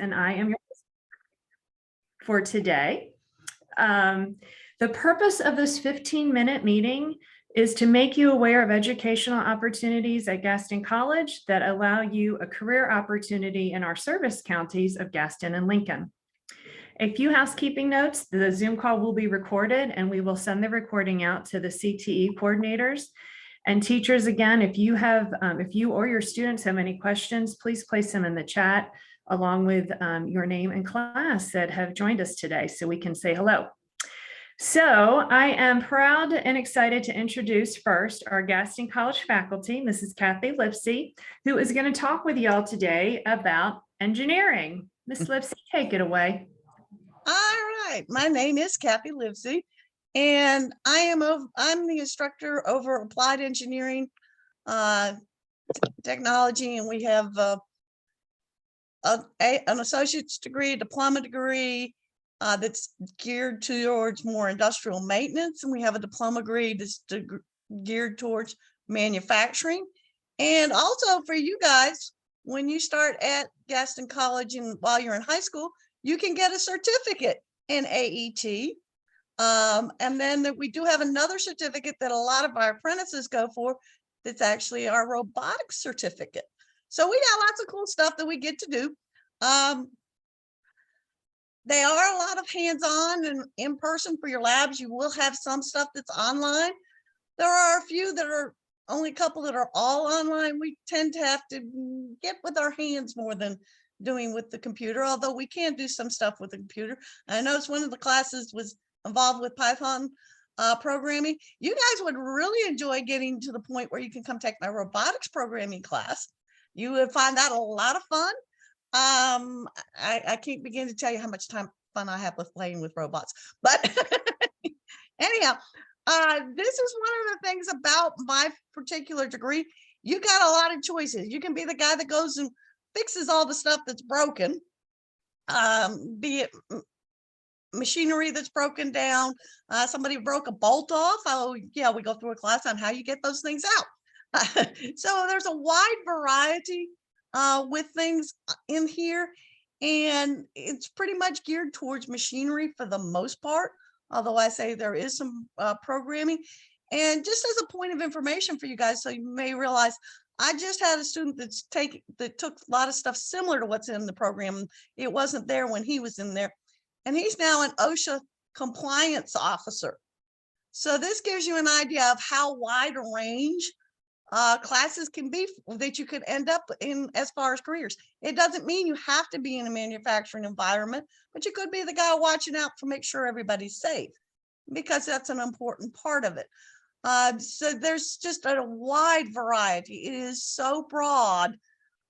And I am your host for today. The purpose of this 15-minute meeting is to make you aware of educational opportunities at Gaston College that allow you a career opportunity in our service counties of Gaston and Lincoln. A few housekeeping notes: the Zoom call will be recorded and we will send the recording out to the CTE coordinators and teachers. Again, if you or your students have any questions, please place them in the chat along with your name and class that have joined us today so we can say hello. So I am proud and excited to introduce first our Gaston College faculty, Mrs. Kathy Lipsey, who is going to talk with y'all today about engineering. Ms. Lipsey, take it away. All right, my name is Kathy Lipsey, and I'm the instructor over applied engineering technology, and we have an associate's degree, a diploma degree that's geared towards more industrial maintenance, and we have a diploma degree that's geared towards manufacturing. And also for you guys, when you start at Gaston College and while you're in high school, you can get a certificate in AET. And then we do have another certificate that a lot of our apprentices go for. That's actually our robotics certificate. So we got lots of cool stuff that we get to do. They are a lot of hands-on and in person for your labs. You will have some stuff that's online. There are a few that are only a couple that are all online. We tend to have to get with our hands more than doing with the computer, although we can do some stuff with the computer. I noticed one of the classes was involved with Python programming. You guys would really enjoy getting to the point where you can come take my robotics programming class. You would find that a lot of fun. I can't begin to tell you how much fun I have with playing with robots, but anyhow, this is one of the things about my particular degree. You got a lot of choices. You can be the guy that goes and fixes all the stuff that's broken, be it machinery that's broken down. Somebody broke a bolt off. Oh yeah, we go through a class on how you get those things out. So there's a wide variety with things in here, and it's pretty much geared towards machinery for the most part, although I say there is some programming. And just as a point of information for you guys, so you may realize, I just had a student that took a lot of stuff similar to what's in the program. It wasn't there when he was in there, and he's now an OSHA compliance officer. So this gives you an idea of how wide a range classes can be that you could end up in as far as careers. It doesn't mean you have to be in a manufacturing environment, but you could be the guy watching out to make sure everybody's safe, because that's an important part of it. So there's just a wide variety. It is so broad.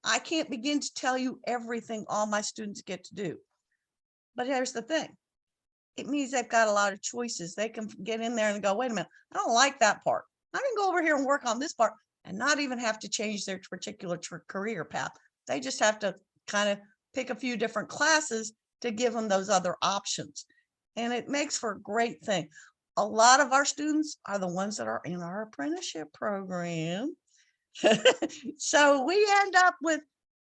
I can't begin to tell you everything all my students get to do. But here's the thing. It means they've got a lot of choices. They can get in there and go, wait a minute, I don't like that part. I can go over here and work on this part and not even have to change their particular career path. They just have to kind of pick a few different classes to give them those other options. And it makes for a great thing. A lot of our students are the ones that are in our apprenticeship program. So we end up with,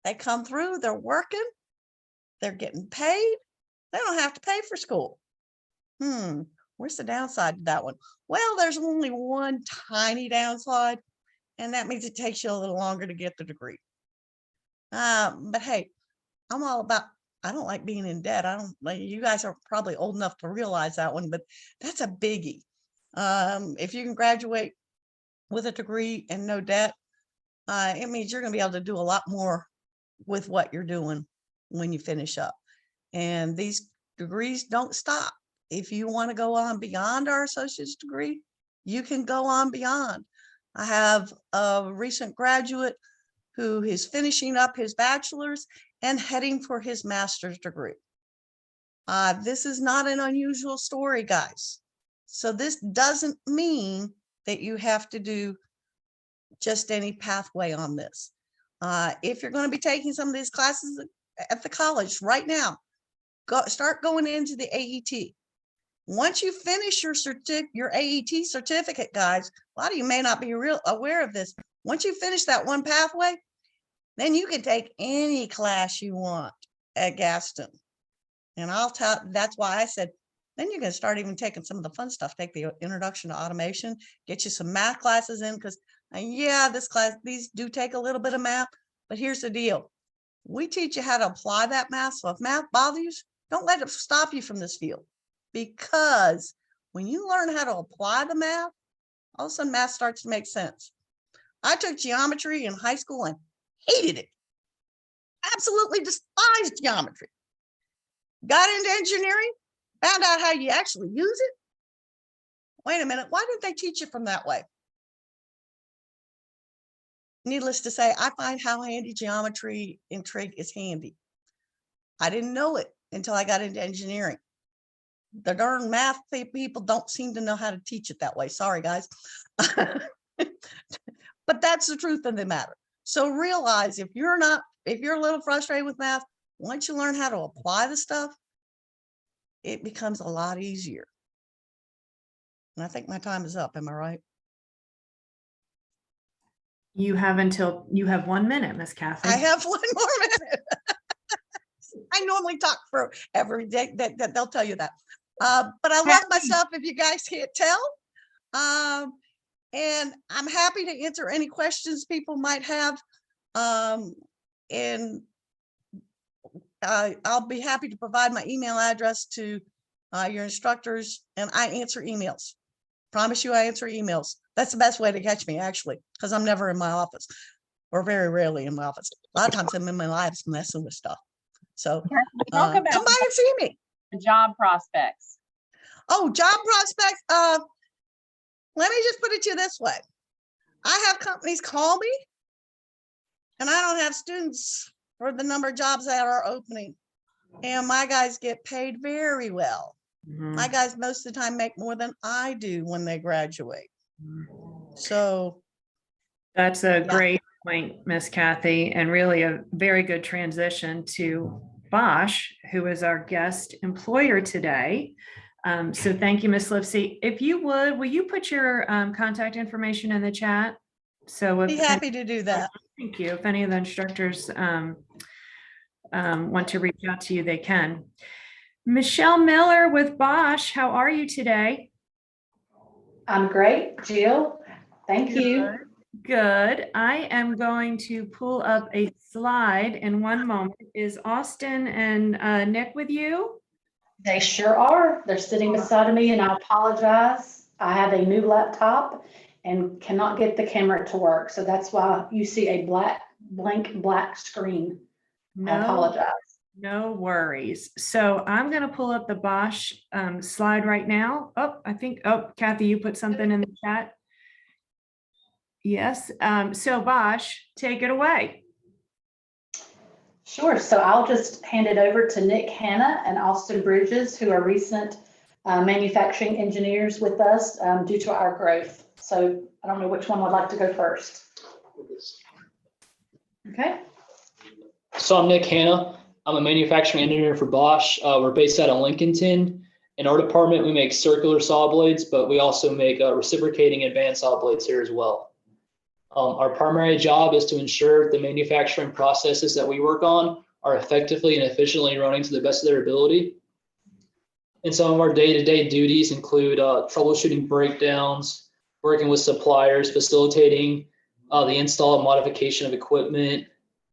they come through, they're working, they're getting paid. They don't have to pay for school. Where's the downside to that one? Well, there's only one tiny downside, and that means it takes you a little longer to get the degree. But hey, I'm all about, I don't like being in debt. I don't like, you guys are probably old enough to realize that one, but that's a biggie. If you can graduate with a degree and no debt, it means you're going to be able to do a lot more with what you're doing when you finish up. And these degrees don't stop. If you want to go on beyond our associate's degree, you can go on beyond. I have a recent graduate who is finishing up his bachelor's and heading for his master's degree. This is not an unusual story, guys. So this doesn't mean that you have to do just any pathway on this. If you're going to be taking some of these classes at the college right now, start going into the AET. Once you finish your AET certificate, guys, a lot of you may not be real aware of this. Once you finish that one pathway, then you can take any class you want at Gaston. And that's why I said, then you're going to start even taking some of the fun stuff, take the introduction to automation, get you some math classes in, because yeah, these do take a little bit of math, but here's the deal. We teach you how to apply that math. So if math bothers you, don't let it stop you from this field, because when you learn how to apply the math, all of a sudden math starts to make sense. I took geometry in high school and hated it. Absolutely despised geometry. Got into engineering, found out how you actually use it. Wait a minute, why didn't they teach you from that way? Needless to say, I find how handy geometry in trig is handy. I didn't know it until I got into engineering. The darn math people don't seem to know how to teach it that way. Sorry, guys. But that's the truth of the matter. So realize if you're a little frustrated with math, once you learn how to apply the stuff, it becomes a lot easier. And I think my time is up. Am I right? You have 1 minute, Miss Kathy. I have 1 more minute. I normally talk for every day. That they'll tell you that. But I love myself, if you guys can't tell. And I'm happy to answer any questions people might have. And I'll be happy to provide my email address to your instructors, and I answer emails. Promise you I answer emails. That's the best way to catch me, actually, because I'm never in my office, or very rarely in my office. A lot of times I'm in my labs messing with stuff. So Talk come about by and see me. job prospects. Oh, job prospects. Let me just put it to you this way. I have companies call me, and I don't have students for the number of jobs that are opening. And my guys get paid very well. Mhm. My guys most of the time make more than I do when they graduate. So That's a great point, Miss Kathy, and really a very good transition to Bosch, who is our guest employer today. So thank you, Miss Lipsy. If you will you put your contact information in the chat? So be happy to do that. thank you. If any of the instructors want to reach out to you, they can. Michelle Miller with Bosch, how are you today? I'm great, Jill. Thank you. Good. I am going to pull up a slide in one moment. Is Austin and Nick with you? They sure are. They're sitting beside me, and I apologize. I have a new laptop and cannot get the camera to work. So that's why you see a blank black screen. I apologize. No worries. So I'm going to pull up the Bosch slide right now. Kathy, you put something in the chat. Yes. So Bosch, take it away. Sure. So I'll just hand it over to Nick Hanna and Austin Bridges, who are recent manufacturing engineers with us due to our growth. So I don't know which one would like to go first. Okay. So I'm Nick Hanna. I'm a manufacturing engineer for Bosch. We're based out of Lincolnton. In our department, we make circular saw blades, but we also make reciprocating advanced saw blades here as well. Our primary job is to ensure the manufacturing processes that we work on are effectively and efficiently running to the best of their ability. And some of our day-to-day duties include troubleshooting breakdowns, working with suppliers, facilitating the install and modification of equipment,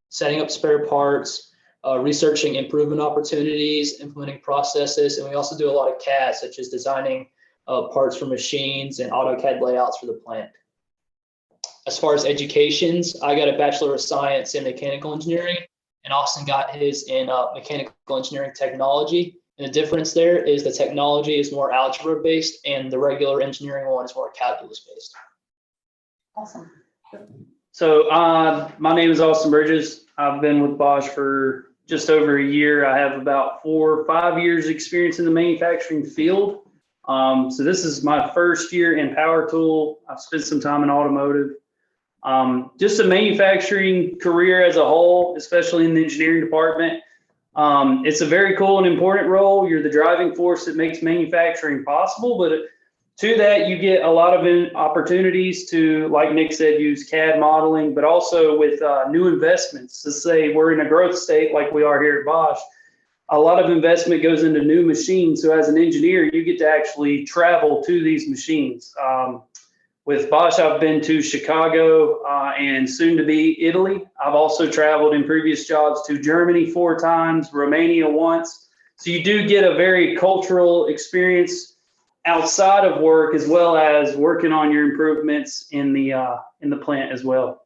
setting up spare parts, researching improvement opportunities, implementing processes, and we also do a lot of CAD, such as designing parts for machines and AutoCAD layouts for the plant. As far as educations, I got a Bachelor of Science in Mechanical Engineering, and Austin got his in Mechanical Engineering Technology. And the difference there is the technology is more algebra-based, and the regular engineering one is more calculus-based. Awesome. So my name is Austin Bridges. I've been with Bosch for just over a year. I have about 4 or 5 years experience in the manufacturing field. So this is my first year in power tool. I've spent some time in automotive. Just a manufacturing career as a whole, especially in the engineering department. It's a very cool and important role. You're the driving force that makes manufacturing possible, but to that, you get a lot of opportunities to, like Nick said, use CAD modeling, but also with new investments. Let's say we're in a growth state like we are here at Bosch. a lot of investment goes into new machines. So as an engineer, you get to actually travel to these machines. With Bosch, I've been to Chicago and soon to be Italy. I've also traveled in previous jobs to Germany 4 times, Romania once. So you do get a very cultural experience outside of work, as well as working on your improvements in the plant as well.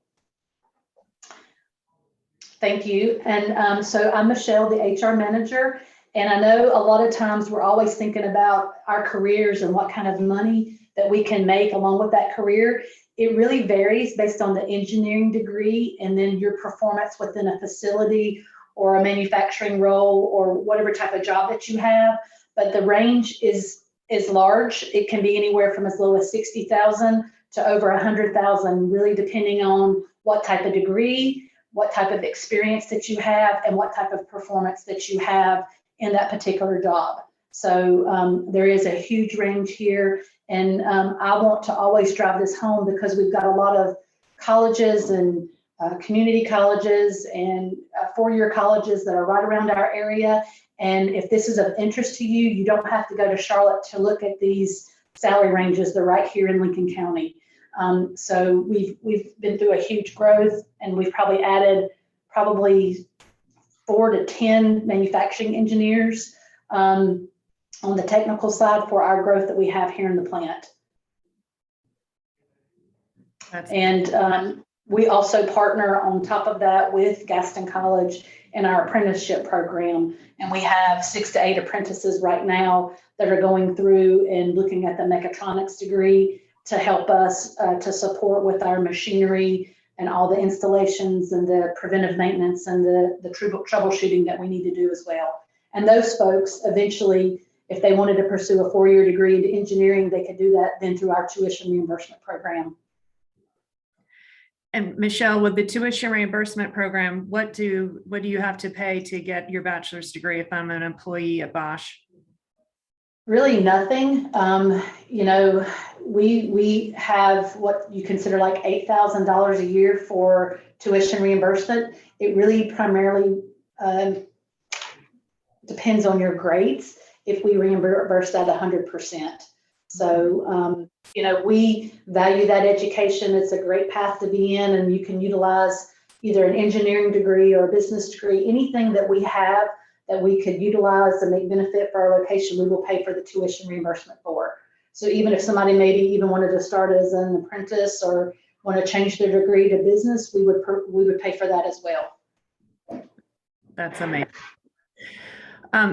Thank you. And so I'm Michelle, the HR manager. And I know a lot of times we're always thinking about our careers and what kind of money that we can make along with that career. It really varies based on the engineering degree and then your performance within a facility or a manufacturing role or whatever type of job that you have. But the range is large. It can be anywhere from as low as 60,000 to over 100,000, really depending on what type of degree, what type of experience that you have, and what type of performance that you have in that particular job. So there is a huge range here. And I want to always drive this home because we've got a lot of colleges and community colleges and 4-year colleges that are right around our area. And if this is of interest to you, you don't have to go to Charlotte to look at these salary ranges. They're right here in Lincoln County. So we've been through a huge growth, and we've probably added 4 to 10 manufacturing engineers on the technical side for our growth that we have here in the plant. And we also partner on top of that with Gaston College in our apprenticeship program. And we have 6 to 8 apprentices right now that are going through and looking at the mechatronics degree to help us to support with our machinery and all the installations and the preventive maintenance and the troubleshooting that we need to do as well. And those folks eventually, if they wanted to pursue a 4-year degree into engineering, they could do that then through our tuition reimbursement program. And Michelle, with the tuition reimbursement program, what do you have to pay to get your bachelor's degree if I'm an employee at Bosch? Really nothing. You know, we have what you consider like $8,000 a year for tuition reimbursement. It really primarily depends on your grades if we reimburse that 100%. So, you know, we value that education. It's a great path to be in, and you can utilize either an engineering degree or a business degree, anything that we have that we could utilize and make benefit for our location, we will pay for the tuition reimbursement for. So even if somebody maybe even wanted to start as an apprentice or want to change their degree to business, we would pay for that as well. That's amazing.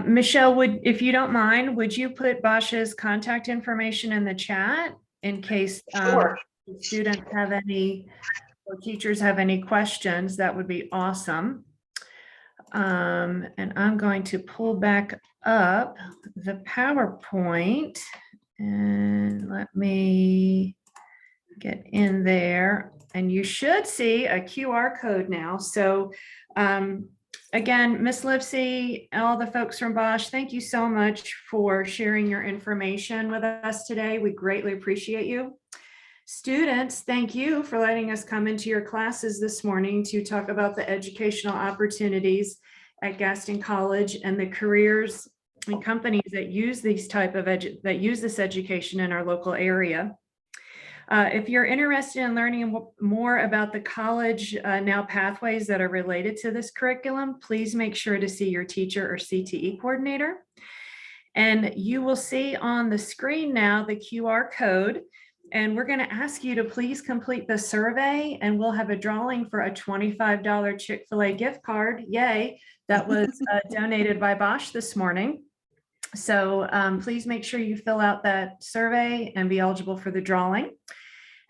Michelle, if you don't mind, would you put Bosch's contact information in the chat in case Sure. students have any or teachers have any questions? That would be awesome. And I'm going to pull back up the PowerPoint and let me get in there. And you should see a QR code now. So again, Ms. Lipsey, all the folks from Bosch, thank you so much for sharing your information with us today. We greatly appreciate you. Students, thank you for letting us come into your classes this morning to talk about the educational opportunities at Gaston College and the careers and companies that use these that use this education in our local area. If you're interested in learning more about the college now pathways that are related to this curriculum, please make sure to see your teacher or CTE coordinator. And you will see on the screen now the QR code. And we're going to ask you to please complete the survey, and we'll have a drawing for a $25 Chick-fil-A gift card. Yay. That was donated by Bosch this morning. So please make sure you fill out that survey and be eligible for the drawing.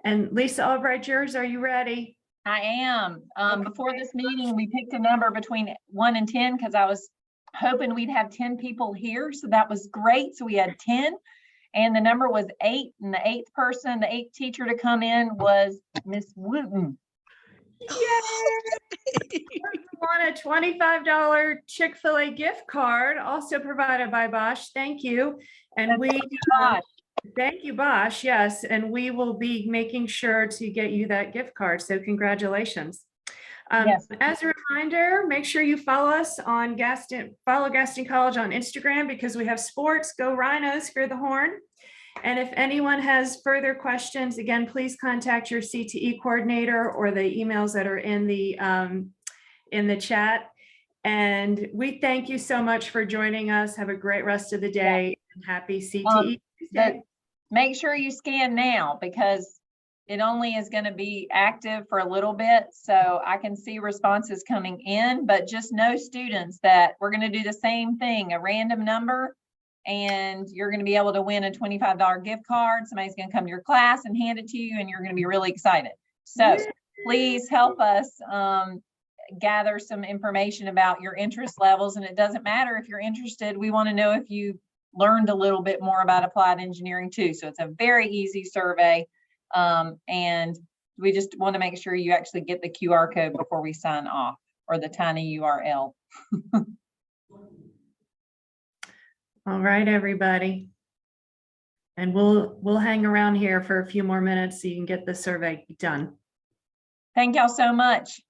And Lisa Albright, yours, are you ready? I am. Before this meeting, we picked a number between 1 and 10 because I was hoping we'd have 10 people here. So that was great. So we had 10. And the number was 8, and the 8th person, the 8th teacher to come in was Miss Wooten. Yay! Want a $25 Chick-fil-A gift card, also provided by Bosch. Thank you. And thank you, Bosch. Yes, and we will be making sure to get you that gift card. So congratulations. Yes. As a reminder, make sure you follow us on follow Gaston College on Instagram because we have sports. Go Rhinos, hear the horn. And if anyone has further questions, again, please contact your CTE coordinator or the emails that are in the chat. And we thank you so much for joining us. Have a great rest of the day. And happy CTE Tuesday. Make sure you scan now because it only is going to be active for a little bit. So I can see responses coming in, but just know students that we're going to do the same thing, a random number, and you're going to be able to win a $25 gift card. Somebody's going to come to your class and hand it to you, and you're going to be really excited. So please help us gather some information about your interest levels. And it doesn't matter if you're interested. We want to know if you learned a little bit more about applied engineering too. So it's a very easy survey. And we just want to make sure you actually get the QR code before we sign off, or the tiny URL. All right, everybody. And we'll hang around here for a few more minutes so you can get the survey done. Thank y'all so much.